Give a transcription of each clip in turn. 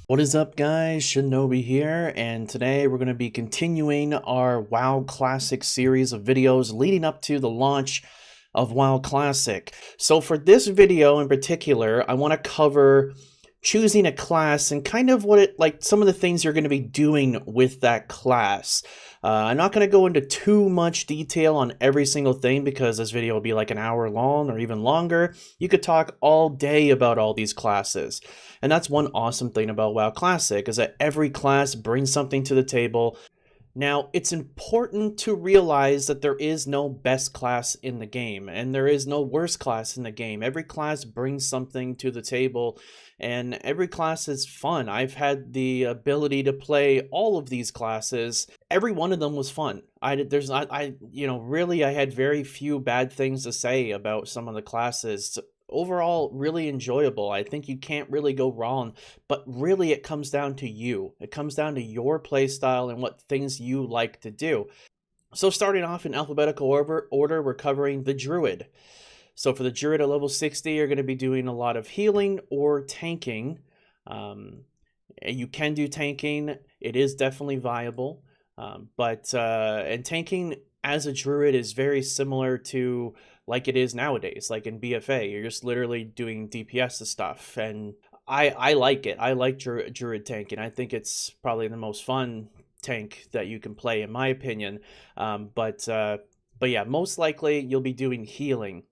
What is up, guys? Shinobi here, and today we're going to be continuing our WoW Classic series of videos leading up to the launch of WoW Classic. So for this video in particular, I want to cover choosing a class and kind of some of the things you're going to be doing with that class. I'm not going to go into too much detail on every single thing because this video will be like an hour long or even longer. You could talk all day about all these classes. And that's one awesome thing about WoW Classic, is that every class brings something to the table. Now, it's important to realize that there is no best class in the game, and there is no worst class in the game. Every class brings something to the table, and every class is fun. I've had the ability to play all of these classes. Every one of them was fun. Really, I had very few bad things to say about some of the classes. Overall, really enjoyable. I think you can't really go wrong, but really it comes down to you. It comes down to your playstyle and what things you like to do. So starting off in alphabetical order, we're covering the Druid. So for the Druid at level 60, you're going to be doing a lot of healing or tanking. You can do tanking. It is definitely viable. And tanking as a Druid is very similar to like it is nowadays, like in BFA. You're just literally doing DPS stuff, and I like it. I like Druid tanking. I think it's probably the most fun tank that you can play, in my opinion. But yeah, most likely you'll be doing healing.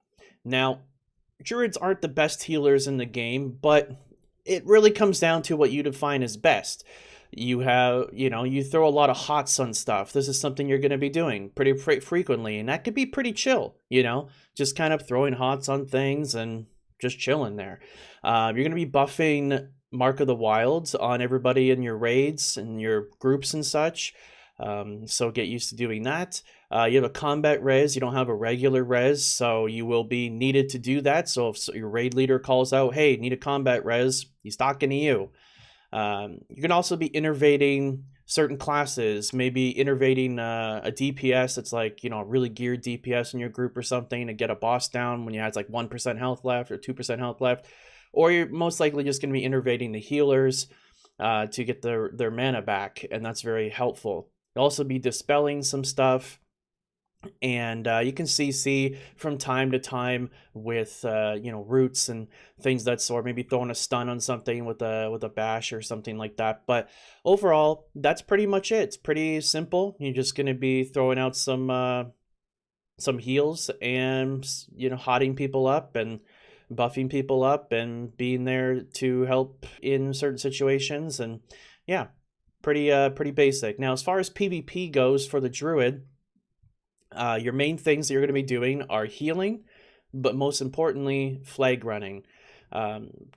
Now, Druids aren't the best healers in the game, but it really comes down to what you define as best. You throw a lot of hots on stuff. This is something you're going to be doing pretty frequently, and that could be pretty chill, just kind of throwing hots on things and just chilling there. You're going to be buffing Mark of the Wilds on everybody in your raids and your groups and such. So get used to doing that. You have a combat res. You don't have a regular res, so you will be needed to do that. So if your raid leader calls out, hey, need a combat res, he's talking to you. You can also be innovating certain classes, maybe innovating a DPS that's like, a really geared DPS in your group or something to get a boss down when you have like 1% health left or 2% health left. Or you're most likely just going to be innovating the healers to get their mana back, and that's very helpful. You'll also be dispelling some stuff. And you can CC from time to time with roots and things that sort, maybe throwing a stun on something with a bash or something like that. But overall, that's pretty much it. It's pretty simple. You're just going to be throwing out some heals and hotting people up and buffing people up and being there to help in certain situations. And yeah, pretty basic. Now, as far as PvP goes for the Druid, your main things that you're going to be doing are healing, but most importantly, flag running.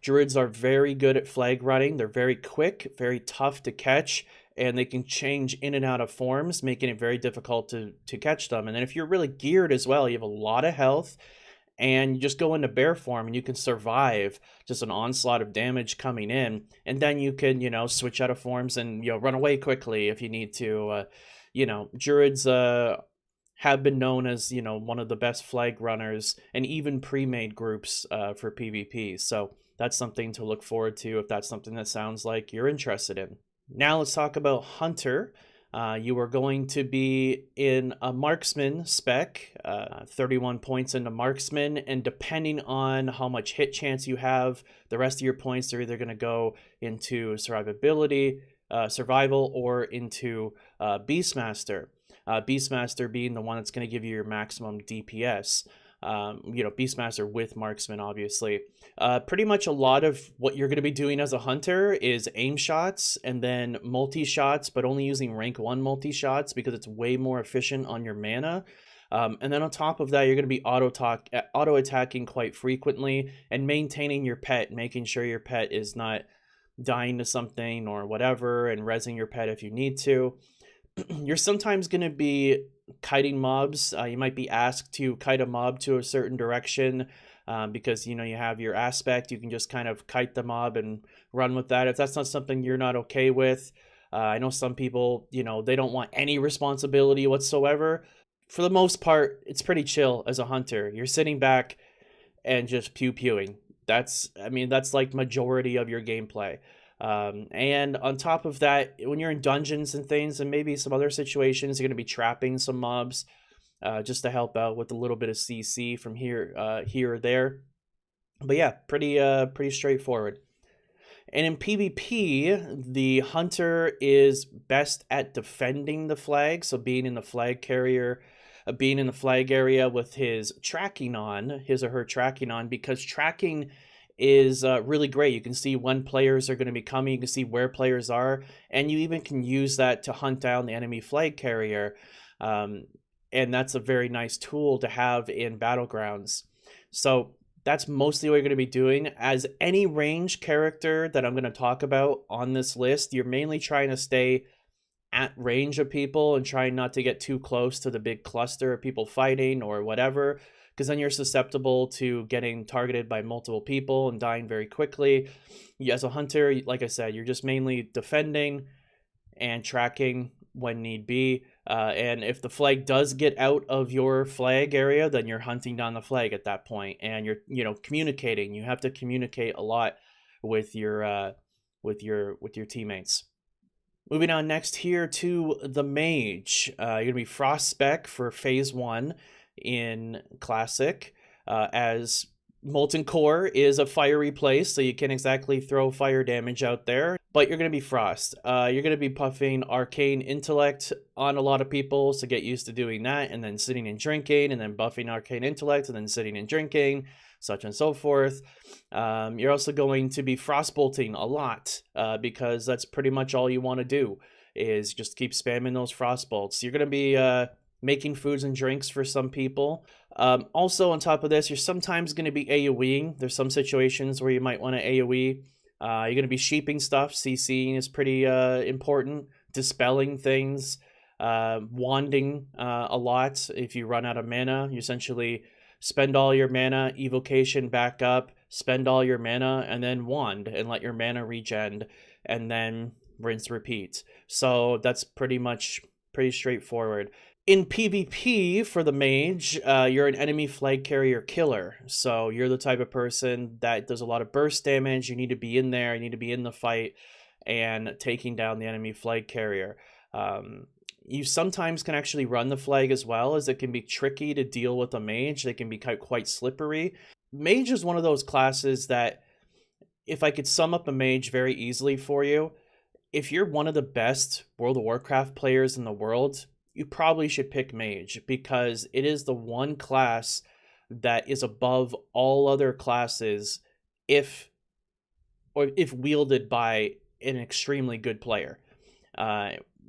Druids are very good at flag running. They're very quick, very tough to catch, and they can change in and out of forms, making it very difficult to catch them. And then if you're really geared as well, you have a lot of health, and you just go into bear form and you can survive just an onslaught of damage coming in, and then you can switch out of forms and run away quickly if you need to. Druids have been known as one of the best flag runners and even pre-made groups for PvP. So that's something to look forward to if that's something that sounds like you're interested in. Now let's talk about Hunter. You are going to be in a marksman spec, 31 points into marksman, and depending on how much hit chance you have, the rest of your points are either going to go into survivability, survival, or into Beastmaster. Beastmaster being the one that's going to give you your maximum DPS. Beastmaster with marksman, obviously. Pretty much a lot of what you're going to be doing as a hunter is aim shots and then multi-shots, but only using rank 1 multi-shots because it's way more efficient on your mana. And then on top of that, you're going to be auto-attacking quite frequently and maintaining your pet, making sure your pet is not dying to something or whatever, and rezzing your pet if you need to. You're sometimes going to be kiting mobs. You might be asked to kite a mob to a certain direction because you have your aspect. You can just kind of kite the mob and run with that. If that's not something you're not okay with, I know some people, they don't want any responsibility whatsoever. For the most part, it's pretty chill as a hunter. You're sitting back and just pew-pewing. That's like majority of your gameplay. And on top of that, when you're in dungeons and things, and maybe some other situations, you're going to be trapping some mobs just to help out with a little bit of CC from here or there. But yeah, pretty straightforward. And in PvP, the hunter is best at defending the flag, so being in the flag carrier, being in the flag area with his or her tracking on, because tracking is really great. You can see when players are going to be coming, you can see where players are, and you even can use that to hunt down the enemy flag carrier. And that's a very nice tool to have in Battlegrounds. So that's mostly what you're going to be doing. As any range character that I'm going to talk about on this list, you're mainly trying to stay at range of people and trying not to get too close to the big cluster of people fighting or whatever, because then you're susceptible to getting targeted by multiple people and dying very quickly. As a hunter, like I said, you're just mainly defending and tracking when need be. And if the flag does get out of your flag area, then you're hunting down the flag at that point, and you're communicating. You have to communicate a lot with your teammates. Moving on next here to the Mage. You're gonna be Frost Spec for Phase 1 in Classic, as Molten Core is a fiery place, so you can't exactly throw fire damage out there, but you're going to be Frost. You're going to be puffing Arcane Intellect on a lot of people, so get used to doing that, and then sitting and drinking, and then buffing Arcane Intellect, and then sitting and drinking, such and so forth. You're also going to be Frostbolting a lot, because that's pretty much all you want to do, is just keep spamming those Frostbolts. You're going to be making foods and drinks for some people. Also, on top of this, you're sometimes going to be AoEing. There's some situations where you might want to AoE. You're going to be sheeping stuff. CCing is pretty important. Dispelling things. Wanding a lot. If you run out of mana, you essentially spend all your mana, evocation back up, spend all your mana, and then wand and let your mana regen, and then rinse repeat. So that's pretty straightforward. In PvP, for the Mage, you're an enemy flag carrier killer. So you're the type of person that does a lot of burst damage. You need to be in there. You need to be in the fight and taking down the enemy flag carrier. You sometimes can actually run the flag as well, as it can be tricky to deal with a Mage. They can be quite slippery. Mage is one of those classes that, if I could sum up a Mage very easily for you, if you're one of the best World of Warcraft players in the world, you probably should pick Mage, because it is the one class that is above all other classes if wielded by an extremely good player.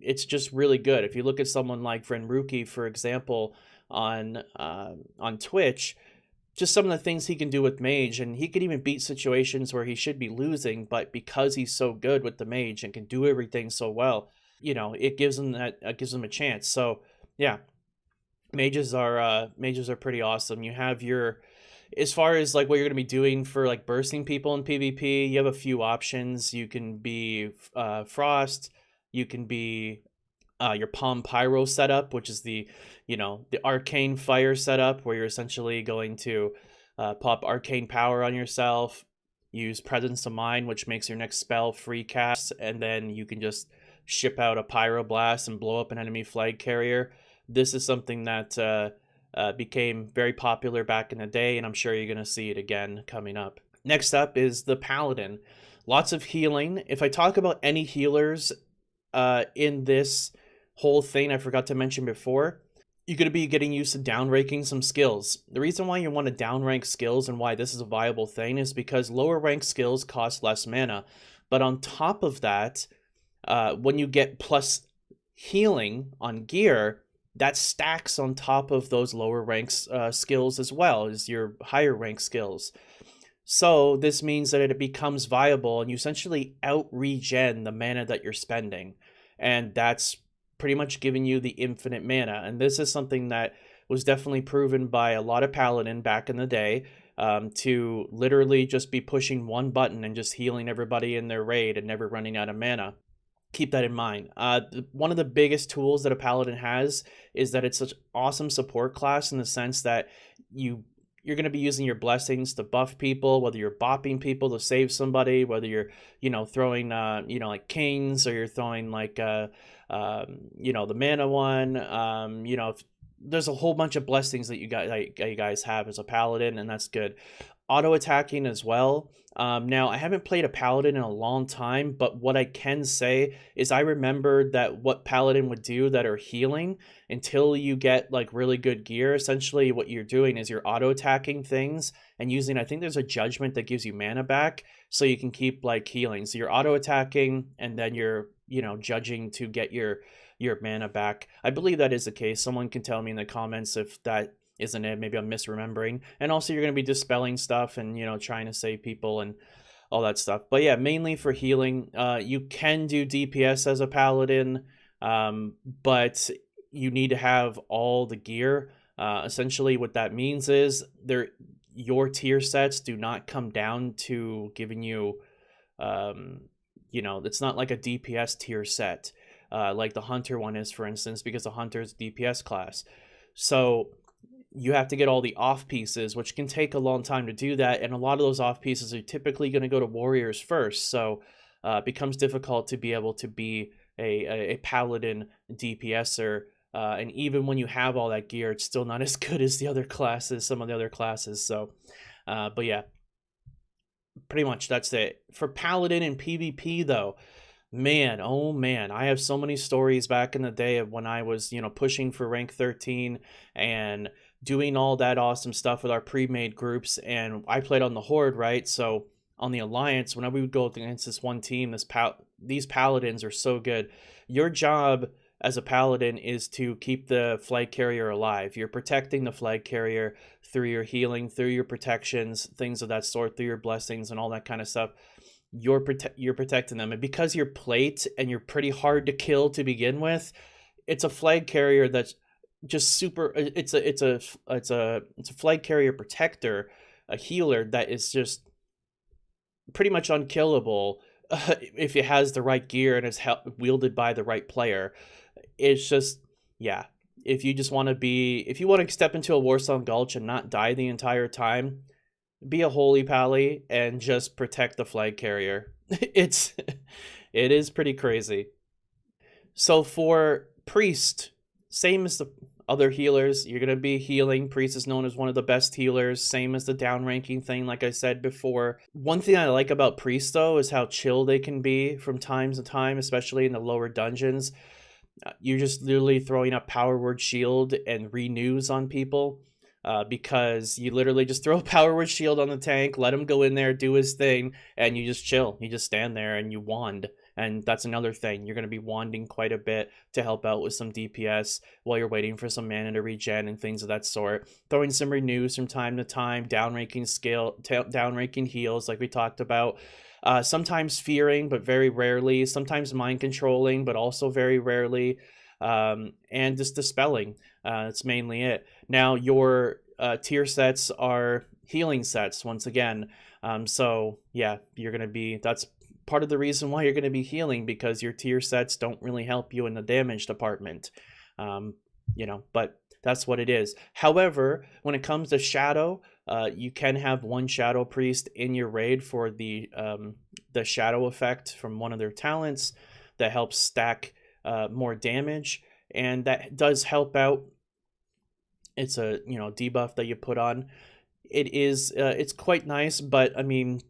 It's just really good. If you look at someone like Vrenruki, for example, on Twitch, just some of the things he can do with Mage, and he can even beat situations where he should be losing, but because he's so good with the Mage and can do everything so well, it gives him a chance. So yeah, mages are pretty awesome. You have as far as like what you're going to be doing for like bursting people in PvP, you have a few options. You can be Frost, you can be your Palm Pyro setup, which is the arcane fire setup, where you're essentially going to pop arcane power on yourself, use Presence of Mind, which makes your next spell free cast, and then you can just ship out a pyroblast and blow up an enemy flag carrier. This is something that became very popular back in the day, and I'm sure you're going to see it again coming up. Next up is the Paladin. Lots of healing. If I talk about any healers in this whole thing I forgot to mention before, you're going to be getting used to downranking some skills. The reason why you want to downrank skills and why this is a viable thing is because lower rank skills cost less mana. But on top of that, when you get plus healing on gear, that stacks on top of those lower ranks skills as well as your higher rank skills. So this means that it becomes viable, and you essentially out-regen the mana that you're spending. And that's pretty much giving you the infinite mana. And this is something that was definitely proven by a lot of Paladin back in the day, to literally just be pushing one button and just healing everybody in their raid and never running out of mana. Keep that in mind. One of the biggest tools that a Paladin has is that it's such awesome support class, in the sense that you're going to be using your blessings to buff people, whether you're bopping people to save somebody, whether you're, you know, throwing, you know, like canes, or you're throwing like, you know, the mana one, you know, there's a whole bunch of blessings that you guys have as a paladin, and that's good. Auto attacking as well. Now, I haven't played a paladin in a long time, but what I can say is I remembered that what paladin would do that are healing until you get like really good gear. Essentially, what you're doing is you're auto attacking things and using, I think there's a judgment that gives you mana back, so you can keep like healing. So you're auto attacking and then you're, you know, judging to get your mana back. I believe that is the case. Someone can tell me in the comments if that isn't it. Maybe I'm misremembering. And also you're going to be dispelling stuff and, you know, trying to save people and all that stuff. But yeah, mainly for healing. You can do DPS as a paladin, but you need to have all the gear. Essentially what that means is your tier sets do not come down to giving you, you know, it's not like a DPS tier set, like the hunter one is, for instance, because the hunter's DPS class. So you have to get all the off pieces, which can take a long time to do that, and a lot of those off pieces are typically going to go to warriors first, so it becomes difficult to be able to be a paladin DPSer, and even when you have all that gear, it's still not as good as the other classes, some of the other classes. So but yeah, pretty much that's it for paladin and PvP though. Man, oh man, I have so many stories back in the day of when I was, you know, pushing for rank 13 and doing all that awesome stuff with our pre-made groups, and I played on the Horde, right? So on the Alliance, whenever we would go against this one team, these paladins are so good. Your job as a paladin is to keep the flag carrier alive. You're protecting the flag carrier through your healing, through your protections, things of that sort, through your blessings and all that kind of stuff. You're protecting them, and because you're plate and you're pretty hard to kill to begin with, it's a flag carrier that's just super. It's a flag carrier protector, a healer that is just pretty much unkillable if it has the right gear and is wielded by the right player. It's just, yeah. If you just want to if you want to step into a Warsong Gulch and not die the entire time, be a holy pally and just protect the flag carrier. It is pretty crazy. So for priest, same as the other healers, you're going to be healing. Priest is known as one of the best healers, same as the downranking thing, like I said before. One thing I like about priest though is how chill they can be from time to time, especially in the lower dungeons. You're just literally throwing up power word shield and renews on people. Because you literally just throw a power word shield on the tank, let him go in there, do his thing, and you just chill. You just stand there and you wand. And that's another thing. You're going to be wanding quite a bit to help out with some DPS while you're waiting for some mana to regen and things of that sort. Throwing some renews from time to time, downranking heals like we talked about. Sometimes fearing, but very rarely. Sometimes mind controlling, but also very rarely. And just dispelling. That's mainly it. Now your tier sets are healing sets once again. So yeah, you're gonna be, that's part of the reason why you're gonna be healing, because your tier sets don't really help you in the damage department. You know, but that's what it is. However, when it comes to shadow, you can have one shadow priest in your raid for the shadow effect from one of their talents that helps stack more damage, and that does help out. It's a, you know, debuff that you put on. It is it's quite nice, but I mean,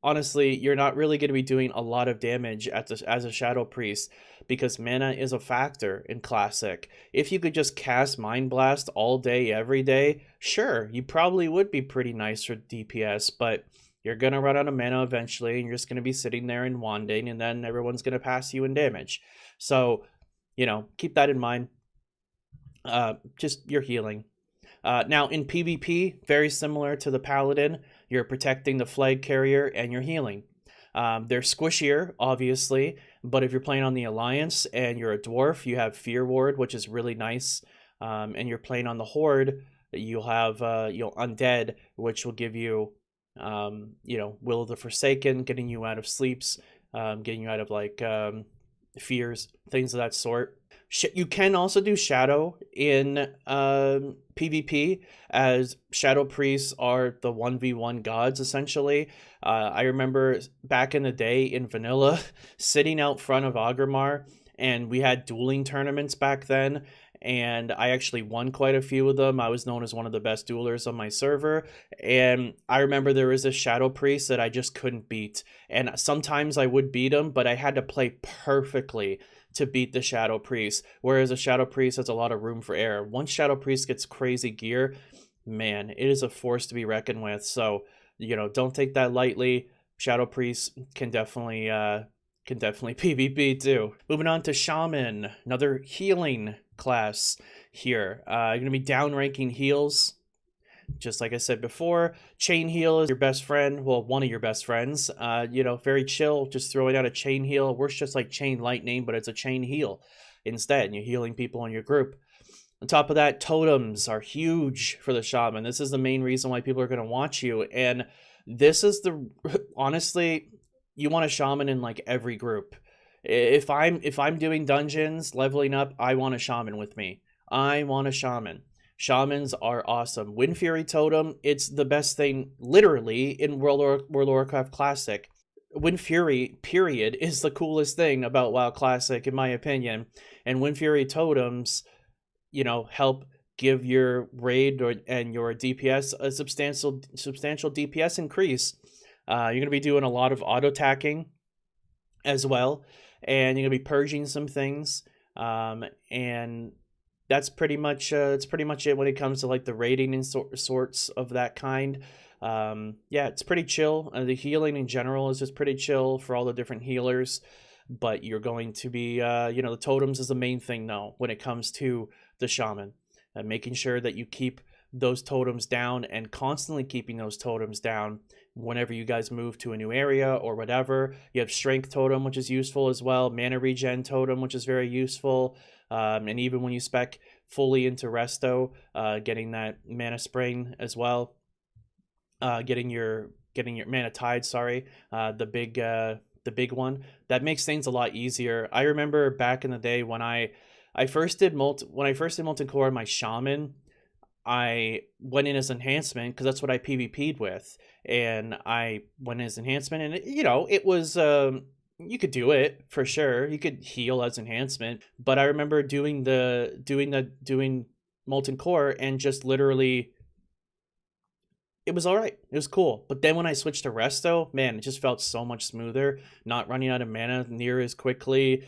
honestly, you're not really going to be doing a lot of damage as a shadow priest, because mana is a factor in classic. If you could just cast Mind Blast all day every day, sure, you probably would be pretty nice for DPS, but you're going to run out of mana eventually, and you're just going to be sitting there and wanding, and then everyone's going to pass you in damage. So, you know, keep that in mind. Just your healing. Now, in PvP, very similar to the Paladin, you're protecting the flag carrier and you're healing. They're squishier, obviously, but if you're playing on the Alliance and you're a dwarf, you have Fear Ward, which is really nice. And you're playing on the Horde, you'll have Undead, which will give you, you know, Will of the Forsaken, getting you out of sleeps, getting you out of like fears, things of that sort. You can also do shadow in PvP, as shadow priests are the 1v1 gods essentially. I remember back in the day in vanilla sitting out front of Agrimar, and we had dueling tournaments back then, and I actually won quite a few of them. I was known as one of the best duelers on my server, and I remember there was a shadow priest that I just couldn't beat, and sometimes I would beat him, but I had to play perfectly to beat the shadow priest, whereas a shadow priest has a lot of room for error. Once shadow priest gets crazy gear, man, it is a force to be reckoned with. So, you know, don't take that lightly. Shadow priest can definitely PvP too. Moving on to Shaman, another healing class here. You're gonna be downranking heals. Just like I said before, chain heal is your best friend. Well, one of your best friends. You know, very chill, just throwing out a chain heal. Works just like chain lightning, but it's a chain heal instead, and you're healing people in your group. On top of that, totems are huge for the shaman. This is the main reason why people are going to watch you. And this is the, honestly, you want a shaman in like every group. If I'm doing dungeons, leveling up, I want a shaman with me. I want a shaman. Shamans are awesome. Wind Fury Totem, it's the best thing, literally, in World of Warcraft Classic. Wind Fury, period, is the coolest thing about WoW Classic, in my opinion. And Wind Fury Totems, you know, help give your raid and your DPS a substantial DPS increase. You're going to be doing a lot of auto-attacking as well, and you're going to be purging some things, and that's pretty much it when it comes to like the raiding and sorts of that kind. Yeah, it's pretty chill. The healing in general is just pretty chill for all the different healers, but you're going to be you know, the totems is the main thing though when it comes to the shaman, making sure that you keep those totems down and constantly keeping those totems down whenever you guys move to a new area or whatever. You have strength totem, which is useful as well, mana regen totem, which is very useful. And even when you spec fully into resto, getting that mana spring as well, getting your mana tide, sorry, the big one, that makes things a lot easier. I remember back in the day when I first did Molten Core on my shaman, I went in as enhancement because that's what I PvP'd with, and I went in as enhancement, and you know, it was you could do it for sure. You could heal as enhancement, but I remember doing Molten Core and just literally, it was all right. It was cool. But then when I switched to resto, man, it just felt so much smoother, not running out of mana near as quickly.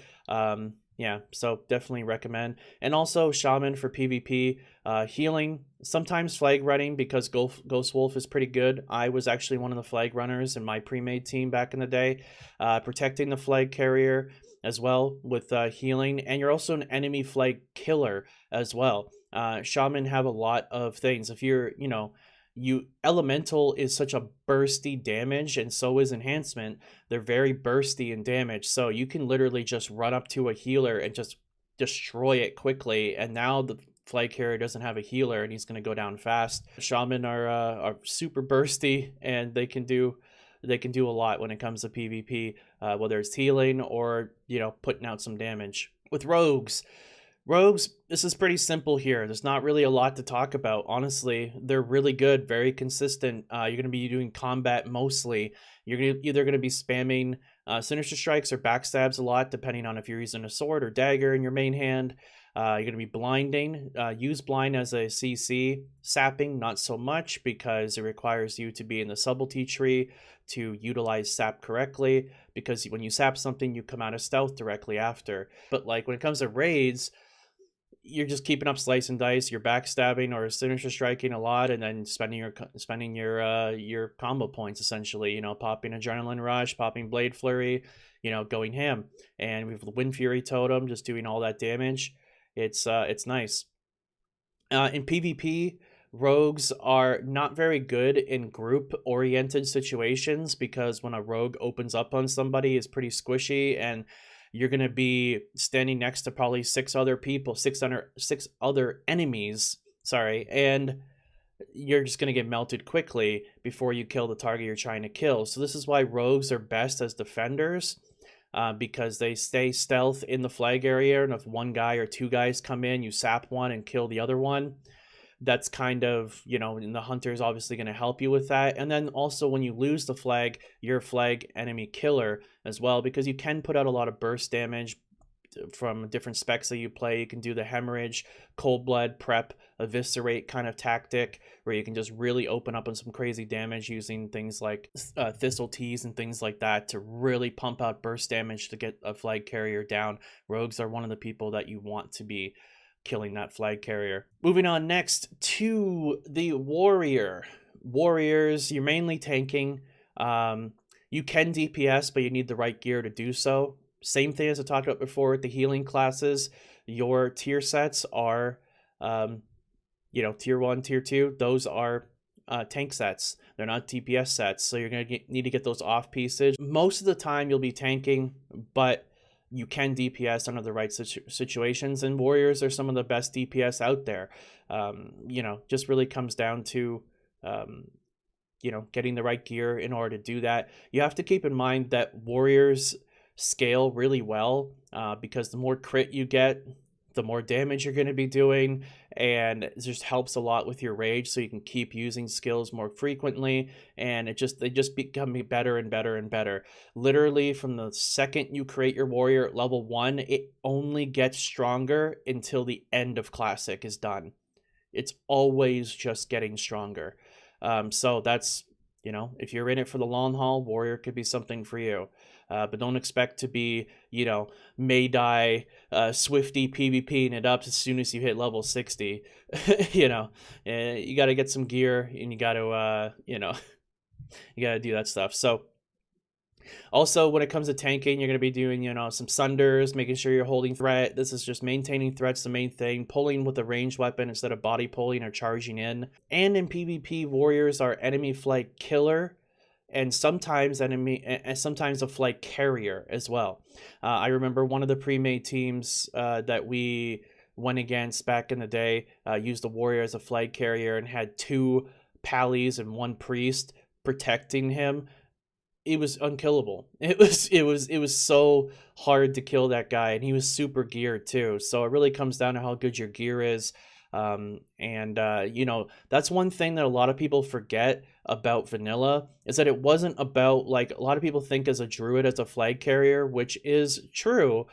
Yeah, so definitely recommend. And also Shaman for PvP, healing, sometimes flag running because Ghost Wolf is pretty good. I was actually one of the flag runners in my pre-made team back in the day, protecting the flag carrier as well with healing, and you're also an enemy flag killer as well. Shaman have a lot of things. If you're, you know, elemental is such a bursty damage, and so is enhancement. They're very bursty in damage, so you can literally just run up to a healer and just destroy it quickly, and now the flag carrier doesn't have a healer and he's going to go down fast. Shaman are super bursty, and they can do a lot when it comes to PvP, whether it's healing or, you know, putting out some damage. With rogues, this is pretty simple here. There's not really a lot to talk about. Honestly, they're really good, very consistent. You're going to be doing combat mostly. You're either going to be spamming Sinister Strikes or Backstabs a lot, depending on if you're using a sword or dagger in your main hand. You're going to be blinding. Use blind as a CC. Sapping, not so much, because it requires you to be in the subtlety tree to utilize sap correctly, because when you sap something, you come out of stealth directly after. But like when it comes to raids, you're just keeping up slice and dice. You're backstabbing or sinister striking a lot, and then spending your combo points essentially. You know, popping Adrenaline Rush, popping Blade Flurry, you know, going ham. And we have the Wind Fury Totem, just doing all that damage. It's nice. In PvP, rogues are not very good in group-oriented situations, because when a rogue opens up on somebody, it's pretty squishy, and you're going to be standing next to probably six other enemies, sorry, and you're just going to get melted quickly before you kill the target you're trying to kill. So this is why rogues are best as defenders. because they stay stealth in the flag area, and if one guy or two guys come in, you sap one and kill the other one. That's kind of, you know, and the hunter is obviously going to help you with that. And then also when you lose the flag, you're a flag enemy killer as well, because you can put out a lot of burst damage from different specs that you play. You can do the hemorrhage, cold blood, prep, eviscerate kind of tactic, where you can just really open up on some crazy damage using things like thistle teas and things like that to really pump out burst damage to get a flag carrier down. Rogues are one of the people that you want to be killing that flag carrier. Moving on next to the warrior. Warriors, you're mainly tanking. You can DPS, but you need the right gear to do so. Same thing as I talked about before with the healing classes. Your tier sets are, you know, tier 1, tier 2. Those are tank sets. They're not DPS sets, so you're going to need to get those off pieces. Most of the time you'll be tanking, but you can DPS under the right situations, and warriors are some of the best DPS out there. You know, just really comes down to, you know, getting the right gear in order to do that. You have to keep in mind that warriors scale really well, because the more crit you get, the more damage you're going to be doing, and it just helps a lot with your rage, so you can keep using skills more frequently, and they just become better and better and better. Literally from the second you create your warrior at level 1, it only gets stronger until the end of Classic is done. It's always just getting stronger. So that's, you know, if you're in it for the long haul, warrior could be something for you. But don't expect to be, you know, may die, Swifty PvPing it up as soon as you hit level 60. You know, you got to get some gear, and you got to, you know, you got to do that stuff. So also, when it comes to tanking, you're going to be doing, you know, some sunders, making sure you're holding threat. This is just maintaining threats, the main thing. Pulling with a ranged weapon instead of body pulling or charging in. And in PvP, warriors are enemy flag killer, and sometimes a flag carrier as well. I remember one of the pre-made teams that we went against back in the day used the warrior as a flag carrier and had 2 pallies and 1 priest protecting him. It was unkillable. It was so hard to kill that guy, and he was super geared too. So it really comes down to how good your gear is. You know, that's one thing that a lot of people forget about vanilla, is that it wasn't about, like, a lot of people think as a druid as a flag carrier, which is true,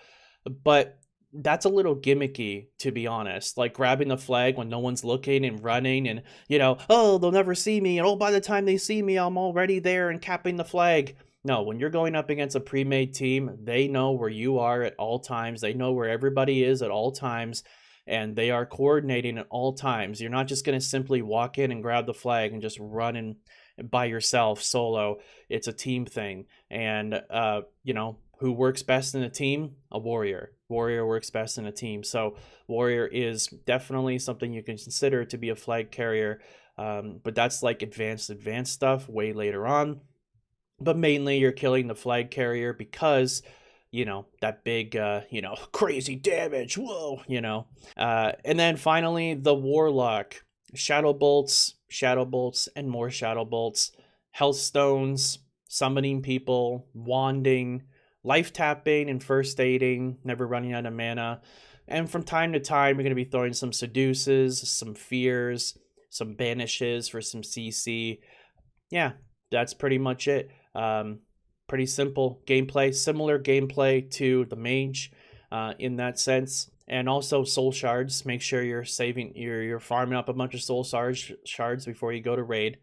but that's a little gimmicky, to be honest. Like grabbing the flag when no one's looking and running, and, you know, oh, they'll never see me, and oh, by the time they see me, I'm already there and capping the flag. No, when you're going up against a pre-made team, they know where you are at all times. They know where everybody is at all times, and they are coordinating at all times. You're not just going to simply walk in and grab the flag and just run in by yourself solo. It's a team thing. And, you know, who works best in a team? A warrior. Warrior works best in a team. So warrior is definitely something you can consider to be a flag carrier. But that's like advanced stuff way later on. But mainly you're killing the flag carrier because, you know, that big, you know, crazy damage, whoa, you know. And then finally, the Warlock. Shadow bolts, and more shadow bolts. Health stones, summoning people, wanding, life tapping, and first aiding, never running out of mana. And from time to time, you're going to be throwing some seduces, some fears, some banishes for some CC. Yeah, that's pretty much it. Pretty simple gameplay, similar gameplay to the Mage in that sense. And also soul shards. Make sure you're you're farming up a bunch of soul shards before you go to raid.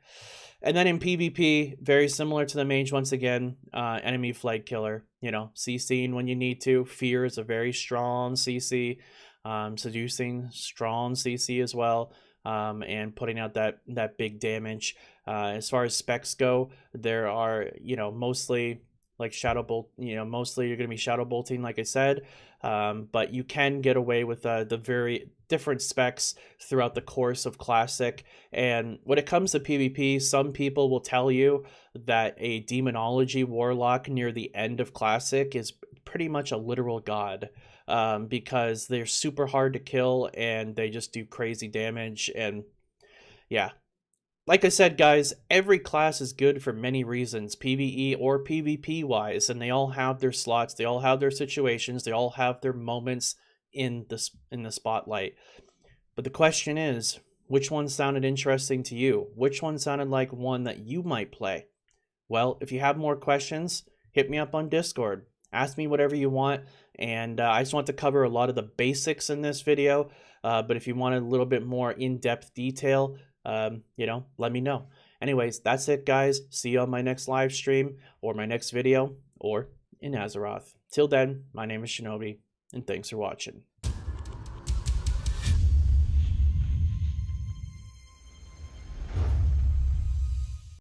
And then in PvP, very similar to the Mage once again, enemy flag killer. You know, CCing when you need to. Fear is a very strong CC. Seducing, strong CC as well. And putting out that big damage. As far as specs go, there are, you know, mostly like shadow bolt, you know, mostly you're going to be shadow bolting, like I said, but you can get away with the very different specs throughout the course of Classic. And when it comes to PvP, some people will tell you that a demonology warlock near the end of Classic is pretty much a literal god, because they're super hard to kill and they just do crazy damage. And yeah, Like I said, guys, every class is good for many reasons, PvE or PvP wise, and they all have their slots, they all have their situations, they all have their moments in the spotlight. But the question is, which one sounded interesting to you? Which one sounded like one that you might play? Well, if you have more questions, hit me up on Discord. Ask me whatever you want, and I just want to cover a lot of the basics in this video, but if you want a little bit more in-depth detail, let me know. Anyways, that's it, guys. See you on my next live stream, or my next video, or in Azeroth. Till then, my name is Shinobi, and thanks for watching.